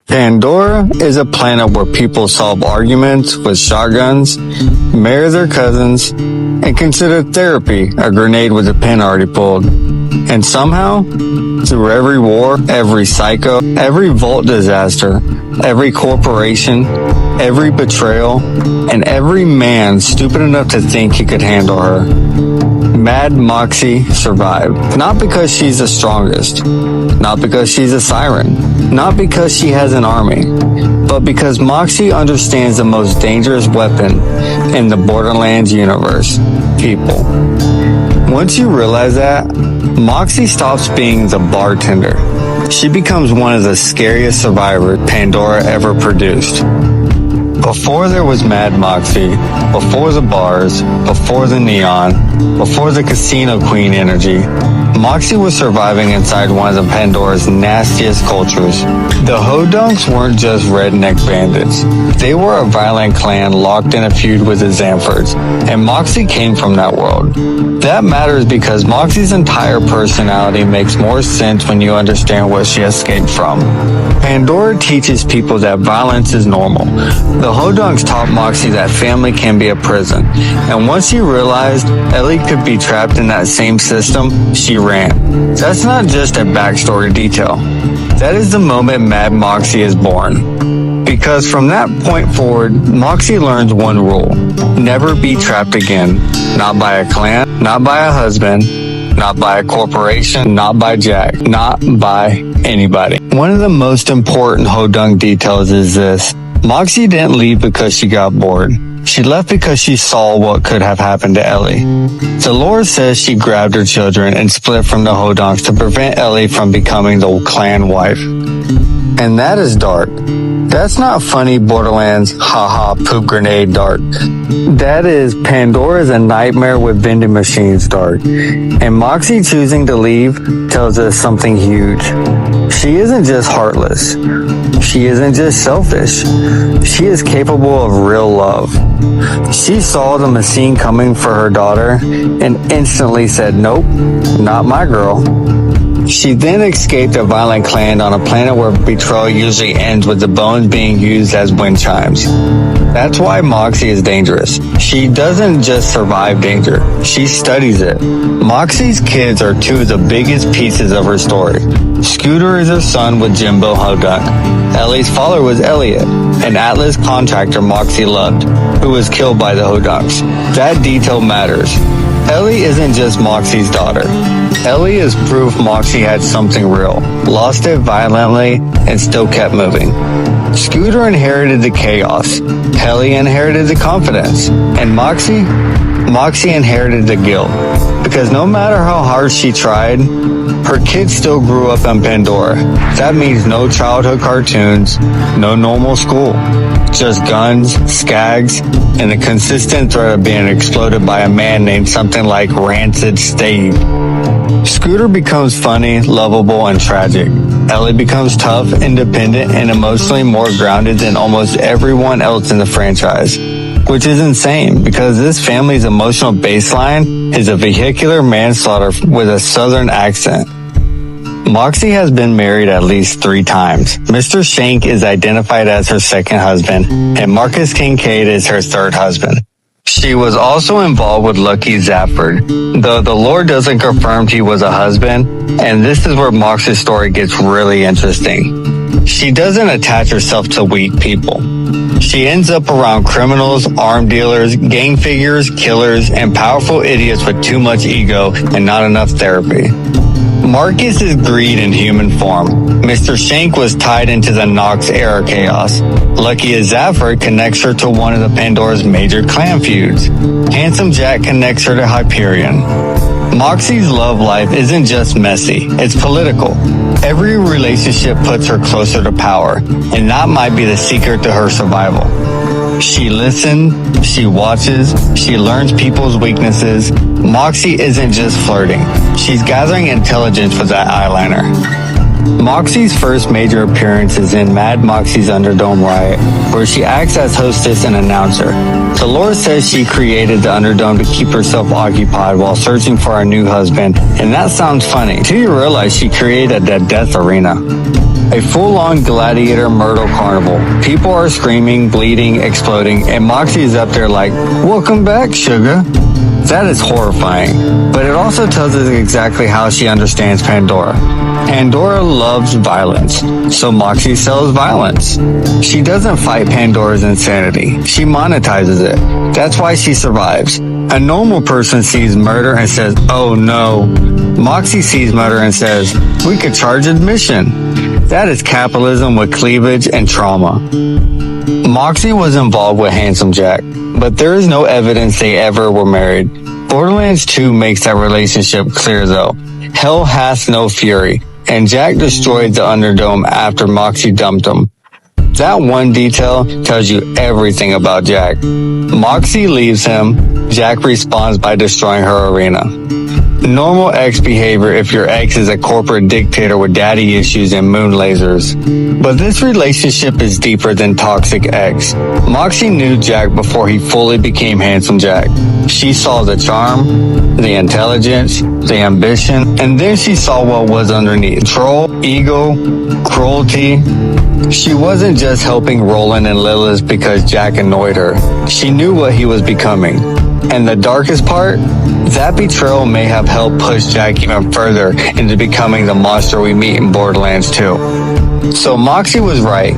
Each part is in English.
Pandora is a planet where people solve arguments with shotguns, marry their cousins, and consider therapy a grenade with a pin already pulled. And somehow, through every war, every psycho, every vault disaster, every corporation, every betrayal, and every man stupid enough to think he could handle her, Mad Moxxi survived. Not because she's the strongest, not because she's a siren, not because she has an army, but because Moxxi understands the most dangerous weapon in the Borderlands universe: people. Once you realize that, Moxxi stops being the bartender. She becomes one of the scariest survivors Pandora ever produced. Before there was Mad Moxxi, before the bars, before the neon, before the casino queen energy, Moxxi was surviving inside one of the Pandora's nastiest cultures. The Hodunks weren't just redneck bandits. They were a violent clan locked in a feud with the Zafords, and Moxxi came from that world. That matters because Moxxi's entire personality makes more sense when you understand what she escaped from. Pandora teaches people that violence is normal. The Hodunks taught Moxxi that family can be a prison, and once she realized Ellie could be trapped in that same system, she ran. That's not just a backstory detail. That is the moment Mad Moxxi is born. Because from that point forward, Moxxi learns one rule: never be trapped again. Not by a clan, not by a husband, not by a corporation, not by Jack, not by anybody. One of the most important Hodunk details is this: Moxxi didn't leave because she got bored. She left because she saw what could have happened to Ellie. The lore says she grabbed her children and split from the Hodunks to prevent Ellie from becoming the clan wife. And that is dark. That's not funny Borderlands, haha, poop grenade dark. That is Pandora's a nightmare with vending machines dark. And Moxxi choosing to leave tells us something huge. She isn't just heartless. She isn't just selfish. She is capable of real love. She saw the machine coming for her daughter and instantly said, nope, not my girl. She then escaped a violent clan on a planet where betrayal usually ends with the bones being used as wind chimes. That's why Moxxi is dangerous. She doesn't just survive danger, she studies it. Moxxi's kids are two of the biggest pieces of her story. Scooter is her son with Jimbo Hodunk. Ellie's father was Elliot, an Atlas contractor Moxxi loved, who was killed by the Hodunks. That detail matters. Ellie isn't just Moxxi's daughter. Ellie is proof Moxxi had something real, lost it violently, and still kept moving. Scooter inherited the chaos. Ellie inherited the confidence. And Moxxi inherited the guilt. Because no matter how hard she tried, her kids still grew up in Pandora. That means no childhood cartoons, no normal school. Just guns, skags, and the consistent threat of being exploded by a man named something like Rancid Steve. Scooter becomes funny, lovable, and tragic. Ellie becomes tough, independent, and emotionally more grounded than almost everyone else in the franchise. Which is insane, because this family's emotional baseline is a vehicular manslaughter with a southern accent. Moxxi has been married at least 3 times. Mr. Shank is identified as her second husband, and Marcus Kincaid is her third husband. She was also involved with Lucky Zaford, though the lore doesn't confirm he was a husband, and this is where Moxxi's story gets really interesting. She doesn't attach herself to weak people. She ends up around criminals, arm dealers, gang figures, killers, and powerful idiots with too much ego and not enough therapy. Marcus is greed in human form. Mr. Shank was tied into the Nox era chaos. Lucky Zaford connects her to one of the Pandora's major clan feuds. Handsome Jack connects her to Hyperion. Moxxi's love life isn't just messy, it's political. Every relationship puts her closer to power, and that might be the secret to her survival. She listens, she watches, she learns people's weaknesses. Moxxi isn't just flirting, she's gathering intelligence with that eyeliner. Moxxi's first major appearance is in Mad Moxxi's Underdome riot, where she acts as hostess and announcer. The lore says she created the Underdome to keep herself occupied while searching for a new husband, and that sounds funny, till you realize she created the death arena. A full-on gladiator myrtle carnival. People are screaming, bleeding, exploding, and Moxxi is up there like, "Welcome back, sugar." That is horrifying, but it also tells us exactly how she understands Pandora. Pandora loves violence, so Moxxi sells violence. She doesn't fight Pandora's insanity. She monetizes it. That's why she survives. A normal person sees murder and says, "Oh no." Moxxi sees murder and says, "We could charge admission." That is capitalism with cleavage and trauma. Moxxi was involved with Handsome Jack, but there is no evidence they ever were married. Borderlands 2 makes that relationship clear though. Hell hath no fury, and Jack destroyed the Underdome after Moxxi dumped him. That one detail tells you everything about Jack. Moxxi leaves him, Jack responds by destroying her arena. Normal ex behavior if your ex is a corporate dictator with daddy issues and moon lasers. But this relationship is deeper than toxic ex. Moxxi knew Jack before he fully became Handsome Jack. She saw the charm, the intelligence, the ambition, and then she saw what was underneath. Troll, ego, cruelty. She wasn't just helping Roland and Lilith because Jack annoyed her. She knew what he was becoming. And the darkest part? That betrayal may have helped push Jack even further into becoming the monster we meet in Borderlands 2. So Moxxi was right,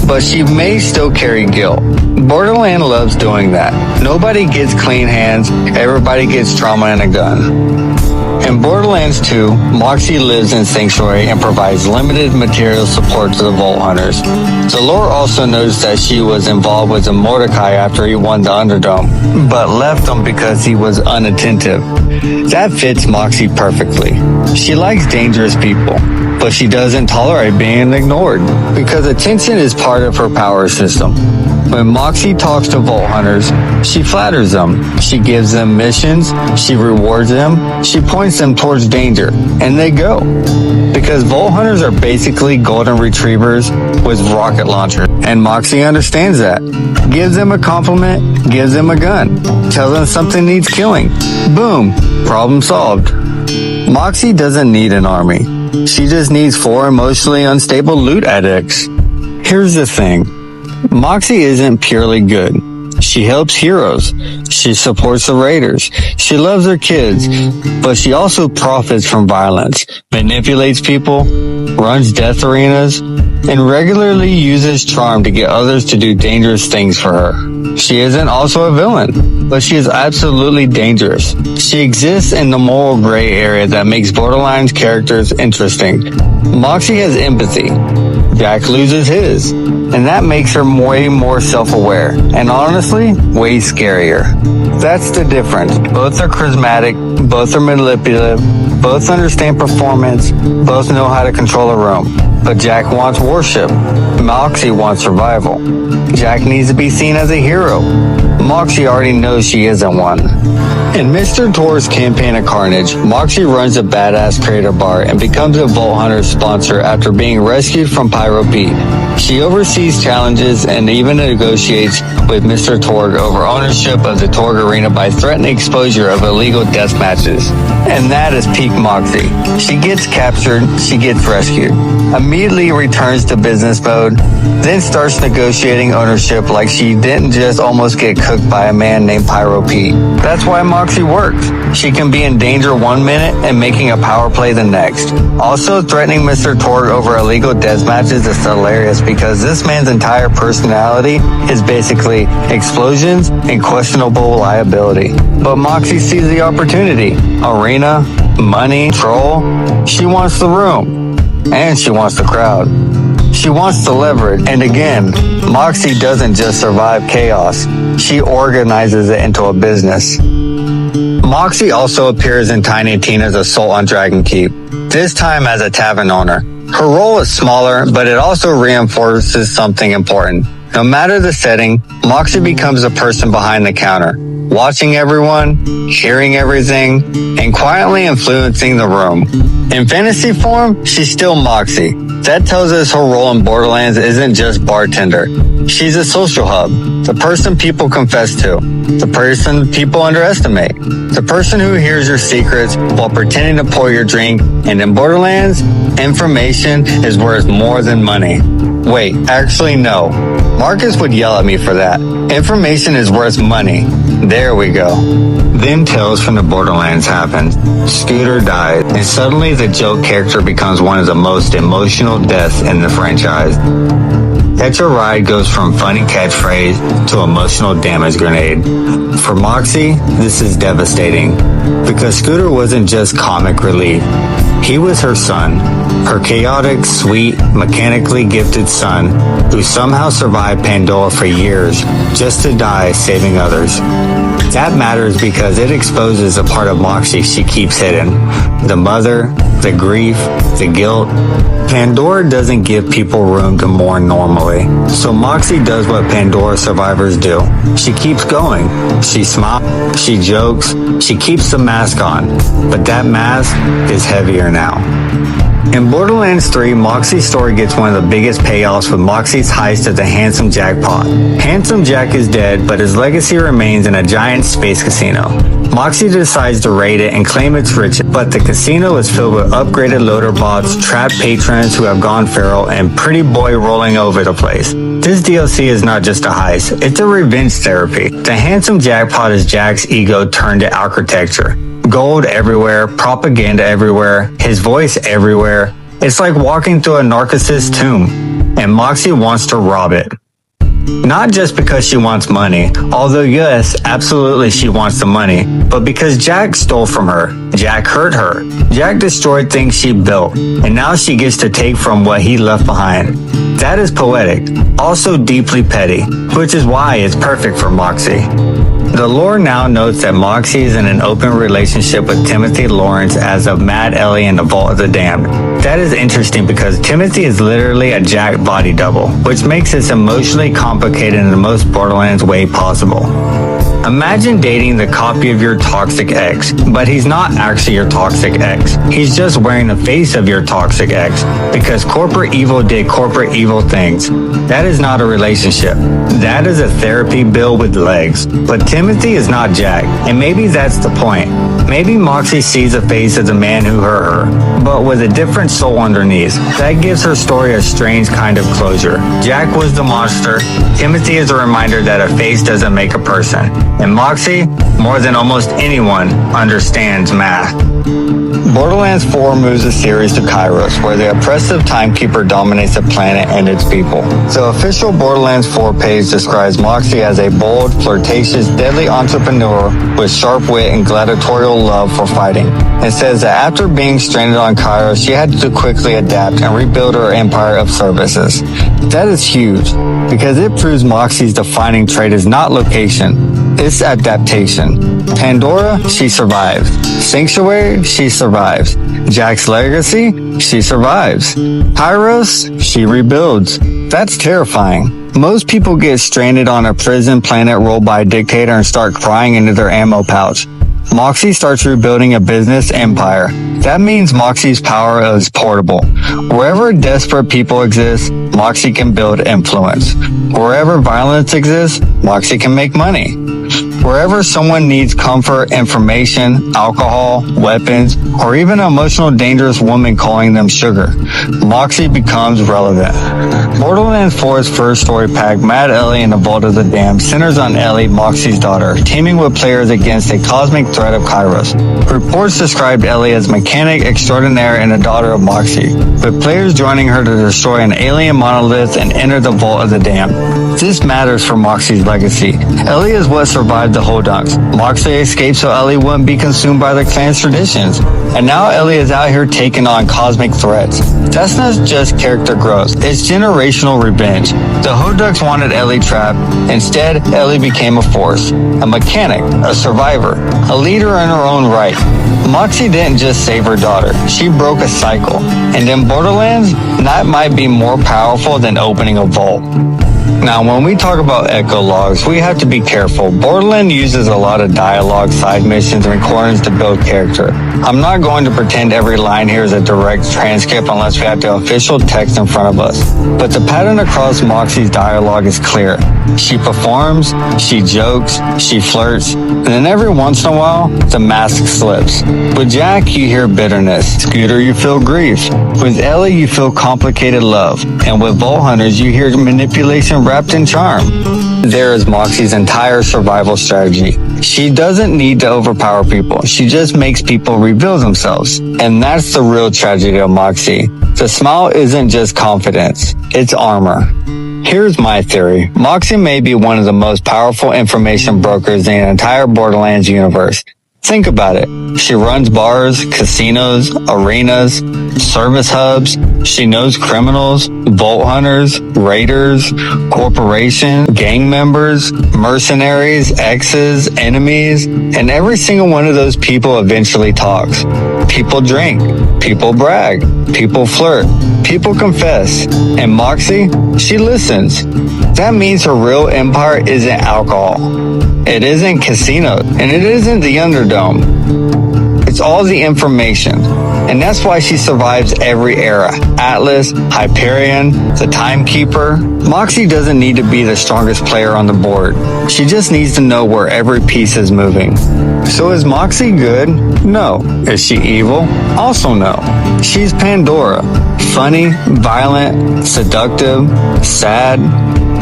but she may still carry guilt. Borderlands loves doing that. Nobody gets clean hands, everybody gets trauma and a gun. In Borderlands 2, Moxxi lives in Sanctuary and provides limited material support to the Vault Hunters. The lore also notes that she was involved with Mordecai after he won the Underdome, but left him because he was unattentive. That fits Moxxi perfectly. She likes dangerous people, but she doesn't tolerate being ignored, because attention is part of her power system. When Moxxi talks to Vault Hunters, she flatters them. She gives them missions, she rewards them, she points them towards danger, and they go. Because Vault Hunters are basically golden retrievers with rocket launchers, and Moxxi understands that. Gives them a compliment, gives them a gun, tells them something needs killing. Boom, problem solved. Moxxi doesn't need an army. She just needs 4 emotionally unstable loot addicts. Here's the thing. Moxxi isn't purely good. She helps heroes. She supports the raiders. She loves her kids, but she also profits from violence, manipulates people, runs death arenas, and regularly uses charm to get others to do dangerous things for her. She isn't also a villain, but she is absolutely dangerous. She exists in the moral gray area that makes Borderlands characters interesting. Moxxi has empathy. Jack loses his, and that makes her way more self-aware, and honestly, way scarier. That's the difference. Both are charismatic, both are manipulative, both understand performance, both know how to control a room. But Jack wants worship. Moxxi wants survival. Jack needs to be seen as a hero. Moxxi already knows she isn't one. In Mr. Tor's campaign of Carnage, Moxxi runs a badass creator bar and becomes a Vault Hunter sponsor after being rescued from Pyro Pete. She oversees challenges and even negotiates with Mr. Torg over ownership of the Torg Arena by threatening exposure of illegal death matches. And that is peak Moxxi. She gets captured, she gets rescued, immediately returns to business mode, then starts negotiating ownership like she didn't just almost get cooked by a man named Pyro Pete. That's why Moxxi works. She can be in danger one minute and making a power play the next. Also, threatening Mr. Torg over illegal death matches is hilarious because this man's entire personality is basically explosions and questionable liability. But Moxxi sees the opportunity. Arena, money, troll. She wants the room. And she wants the crowd. She wants to leverage. And again, Moxxi doesn't just survive chaos. She organizes it into a business. Moxxi also appears in Tiny Tina's Assault on Dragon Keep, this time as a tavern owner. Her role is smaller, but it also reinforces something important. No matter the setting, Moxxi becomes the person behind the counter. watching everyone, hearing everything, and quietly influencing the room. In fantasy form, she's still Moxxi. That tells us her role in Borderlands isn't just bartender. She's a social hub, the person people confess to, the person people underestimate, the person who hears your secrets while pretending to pour your drink, and in Borderlands, information is worth more than money. Wait, actually no. Marcus would yell at me for that. Information is worth money. There we go. Then Tales from the Borderlands happens. Scooter dies, and suddenly the joke character becomes one of the most emotional deaths in the franchise. Catch a Ride goes from funny catchphrase to emotional damage grenade. For Moxxi, this is devastating, because Scooter wasn't just comic relief. He was her son, her chaotic, sweet, mechanically gifted son, who somehow survived Pandora for years, just to die saving others. That matters because it exposes a part of Moxxi she keeps hidden. The mother, the grief, the guilt. Pandora doesn't give people room to mourn normally. So Moxxi does what Pandora survivors do. She keeps going. She smiles, she jokes, she keeps the mask on. But that mask is heavier now. In Borderlands 3, Moxxi's story gets one of the biggest payoffs with Moxxi's heist of the Handsome Jackpot. Handsome Jack is dead, but his legacy remains in a giant space casino. Moxxi decides to raid it and claim its riches, but the casino is filled with upgraded loader bots, trapped patrons who have gone feral, and Pretty Boy rolling over the place. This DLC is not just a heist, it's a revenge therapy. The Handsome Jackpot is Jack's ego turned to architecture. Gold everywhere, propaganda everywhere, his voice everywhere. It's like walking through a narcissist's tomb, and Moxxi wants to rob it. Not just because she wants money, although yes, absolutely she wants the money, but because Jack stole from her. Jack hurt her. Jack destroyed things she built, and now she gets to take from what he left behind. That is poetic, also deeply petty, which is why it's perfect for Moxxi. The lore now notes that Moxxi is in an open relationship with Timothy Lawrence as of Mad Ellie in the Vault of the Damned. That is interesting because Timothy is literally a Jack body double, which makes this emotionally complicated in the most Borderlands way possible. Imagine dating the copy of your toxic ex, but he's not actually your toxic ex. He's just wearing the face of your toxic ex because corporate evil did corporate evil things. That is not a relationship. That is a therapy bill with legs. But Timothy is not Jack, and maybe that's the point. Maybe Moxxi sees the face of the man who hurt her, but with a different soul underneath. That gives her story a strange kind of closure. Jack was the monster. Timothy is a reminder that a face doesn't make a person. And Moxxi, more than almost anyone, understands math. Borderlands 4 moves the series to Kairos, where the oppressive timekeeper dominates the planet and its people. The official Borderlands 4 page describes Moxxi as a bold, flirtatious, deadly entrepreneur with sharp wit and gladiatorial love for fighting. It says that after being stranded on Kairos, she had to quickly adapt and rebuild her empire of services. That is huge, because it proves Moxxi's defining trait is not location, it's adaptation. Pandora, she survives. Sanctuary, she survives. Jack's legacy, she survives. Kairos, she rebuilds. That's terrifying. Most people get stranded on a prison planet ruled by a dictator and start crying into their ammo pouch. Moxxi starts rebuilding a business empire. That means Moxxi's power is portable. Wherever desperate people exist, Moxxi can build influence. Wherever violence exists, Moxxi can make money. Wherever someone needs comfort, information, alcohol, weapons, or even an emotional dangerous woman calling them sugar, Moxxi becomes relevant. Borderlands 4's first story pack, Mad Ellie in the Vault of the Damned, centers on Ellie, Moxxi's daughter, teaming with players against a cosmic threat of Kairos. Reports described Ellie as mechanic extraordinaire and a daughter of Moxxi, with players joining her to destroy an alien monolith and enter the Vault of the Damned. This matters for Moxxi's legacy. Ellie is what survived the Hodunks. Moxxi escaped so Ellie wouldn't be consumed by the clan's traditions. And now Ellie is out here taking on cosmic threats. That's not just character growth, it's generational revenge. The Hodunks wanted Ellie trapped. Instead, Ellie became a force, a mechanic, a survivor, a leader in her own right. Moxxi didn't just save her daughter, she broke a cycle. And in Borderlands, that might be more powerful than opening a vault. Now, when we talk about echo logs, we have to be careful. Borderlands uses a lot of dialogue, side missions, and recordings to build character. I'm not going to pretend every line here is a direct transcript unless we have the official text in front of us. But the pattern across Moxxi's dialogue is clear. She performs, she jokes, she flirts, and then every once in a while, the mask slips. With Jack, you hear bitterness. Scooter, you feel grief. With Ellie, you feel complicated love. And with Vault Hunters, you hear manipulation wrapped in charm. There is Moxxi's entire survival strategy. She doesn't need to overpower people. She just makes people reveal themselves. And that's the real tragedy of Moxxi. The smile isn't just confidence, it's armor. Here's my theory. Moxxi may be one of the most powerful information brokers in the entire Borderlands universe. Think about it. She runs bars, casinos, arenas, service hubs. She knows criminals, vault hunters, raiders, corporations, gang members, mercenaries, exes, enemies, and every single one of those people eventually talks. People drink, people brag, people flirt, people confess, and Moxxi, she listens. That means her real empire isn't alcohol. It isn't casino, and it isn't the Underdome. It's all the information. And that's why she survives every era. Atlas, Hyperion, the Timekeeper. Moxxi doesn't need to be the strongest player on the board. She just needs to know where every piece is moving. So is Moxxi good? No. Is she evil? Also no. She's Pandora. Funny, violent, seductive, sad,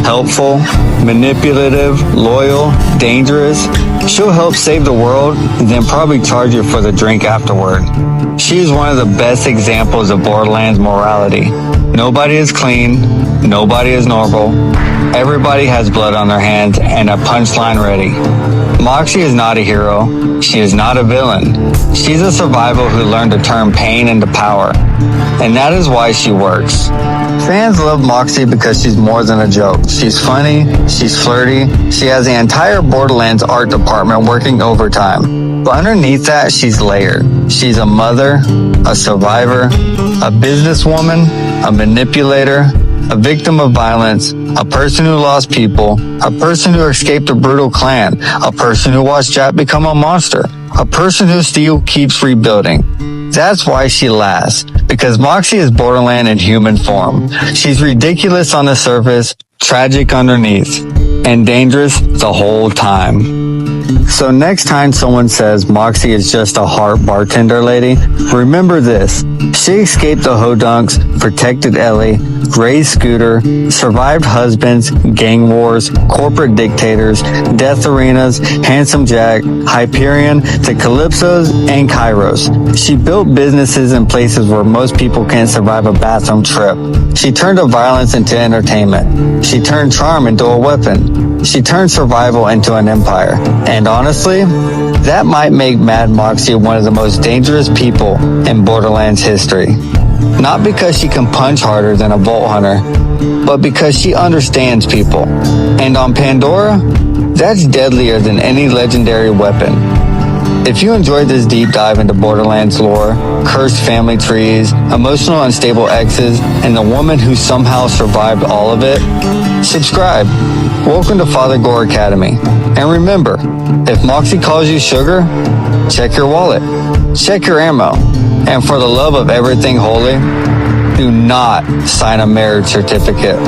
helpful, manipulative, loyal, dangerous. She'll help save the world and then probably charge you for the drink afterward. She is one of the best examples of Borderlands morality. Nobody is clean. Nobody is normal. Everybody has blood on their hands and a punchline ready. Moxxi is not a hero. She is not a villain. She's a survivor who learned to turn pain into power. And that is why she works. Fans love Moxxi because she's more than a joke. She's funny, she's flirty, she has the entire Borderlands art department working overtime. But underneath that, she's layered. She's a mother, a survivor, a businesswoman, a manipulator, a victim of violence, a person who lost people, a person who escaped a brutal clan, a person who watched Jack become a monster, a person who still keeps rebuilding. That's why she lasts, because Moxxi is Borderland in human form. She's ridiculous on the surface, tragic underneath, and dangerous the whole time. So next time someone says Moxxi is just a heart bartender lady, remember this. She escaped the Hodunks, protected Ellie, raised Scooter, survived husbands, gang wars, corporate dictators, death arenas, Handsome Jack, Hyperion, the Calypsos, and Kairos. She built businesses in places where most people can't survive a bathroom trip. She turned violence into entertainment. She turned charm into a weapon. She turned survival into an empire. And honestly, that might make Mad Moxxi one of the most dangerous people in Borderlands history. Not because she can punch harder than a Vault Hunter, but because she understands people. And on Pandora, that's deadlier than any legendary weapon. If you enjoyed this deep dive into Borderlands lore, cursed family trees, emotional unstable exes, and the woman who somehow survived all of it, subscribe. Welcome to Father Gore Academy. And remember, if Moxxi calls you sugar, check your wallet, check your ammo, and for the love of everything holy, do not sign a marriage certificate.